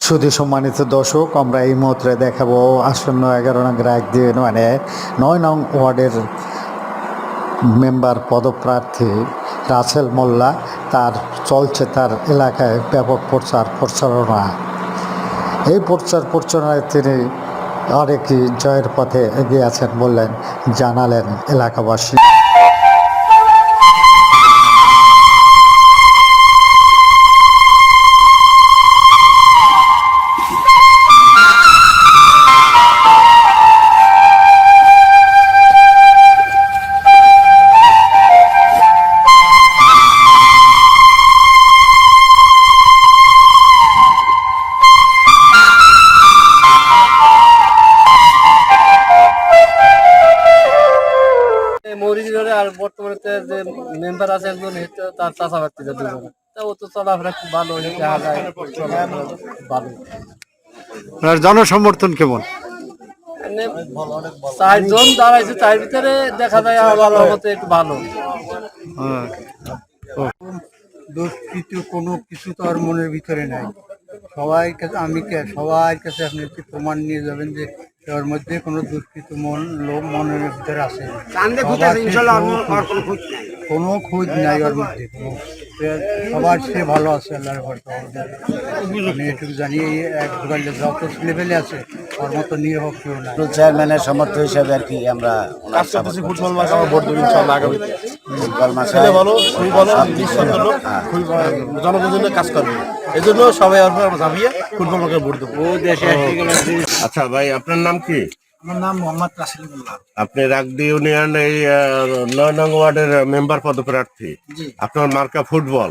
সুধী সম্মানিত দর্শক, আমরা এই মুহূর্তে দেখাবো আসন্ন 11 নং রায়দিন মানে 9 নং ওয়ার্ডের মেম্বার পদপ্রার্থী রাসেল মোল্লা। চলছে তার এলাকায় ব্যাপক প্রচার প্রচারণা। এই প্রচার প্রচারণায় তিনি অনেকই জয়ের পথে এগিয়ে আছেন বললেন জানালেন এলাকাবাসী। মরিচগড়ে আর বর্তমানে যে মেম্বার আছে একজন তার চাষা ব্যক্তিদের দুজনে ও তো চলাফেরা খুব ভালো দেখা যায়, ভালো। জনসমর্থন কেমন? চারজন দাঁড়াইছে, তার ভিতরে দেখা যায় আল্লাহর মতে একটু ভালো। দুষ্কৃতি কোনো কিছু তো আর মনের ভিতরে নাই। সবাই কাছে সবার কাছে আপনি প্রমাণ নিয়ে যাবেন যে ওর মধ্যে কোনো দুষ্কৃত লোক মনের ভিতরে আছে, কোনো খোঁজ নাই ওর মধ্যে। সবার সে ভালো আছে আল্লাহর আমি এটুকু জানি। এক দোকানে যত ছেলেপেলে আছে ওর মতো নিরীহ কেউ নাই। চেয়ারম্যানের সমর্থক হিসাবে আর কি আমরা ফুটবল মাঠে আমরা ভোট দেবো ইনশাআল্লাহ আগামী ফুটবল মাঠে ভালো খুবই ভালো নিঃসন্দেহ লোক, খুবই জনগণের জন্য কাজ করবে। এই জন্য সবাই আমরা ঝাঁপিয়ে ফুটবল মাঠে ভোট দেবো। আচ্ছা ভাই, আপনার নাম কি? আমার নাম মোহাম্মদ রাসেল মোল্লা। আপনি রাগদি ইউনিয়ন এই 9 নং ওয়ার্ডের মেম্বার পদপ্রার্থী। আপনার মার্কা ফুটবল।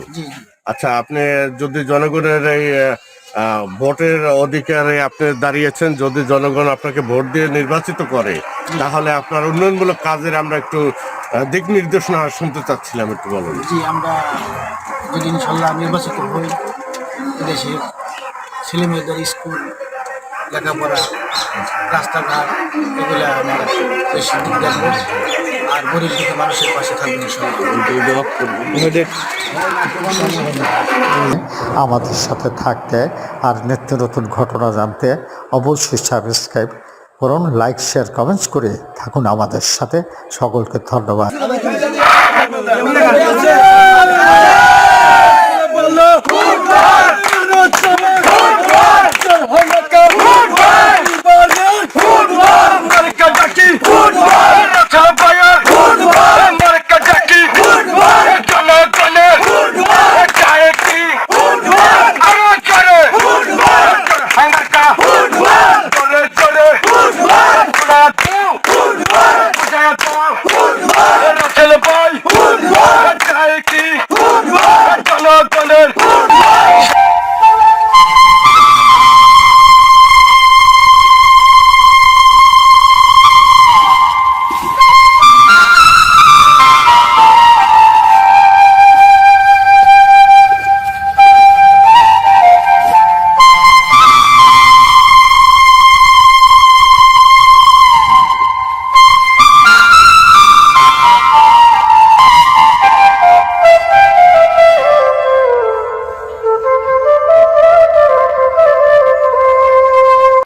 আচ্ছা, আপনি যদি জনগণের এই ভোটের অধিকারে আপনি দাঁড়িয়েছেন, যদি জনগণ আপনাকে ভোট দিয়ে নির্বাচিত করে তাহলে আপনার উন্নয়নমূলক কাজের আমরা একটু দিক নির্দেশনা শুনতে চাচ্ছিলাম, একটু বলুন। জি, আমরা যদি ইনশাল্লাহ নির্বাচিত হই, দেশের ছেলেমেয়েদের স্কুল লেখাপড়া রাস্তাঘাট এগুলো আমরা বেশি দিক দেখবো, আর গরিব দুঃখী মানুষের পাশে থাকবো আমাদের সাথে থাকতে আর নিত্য নতুন ঘটনা জানতে অবশ্যই সাবস্ক্রাইব করুন, লাইক শেয়ার কমেন্টস করে থাকুন আমাদের সাথে। সকলকে ধন্যবাদ। জনগণের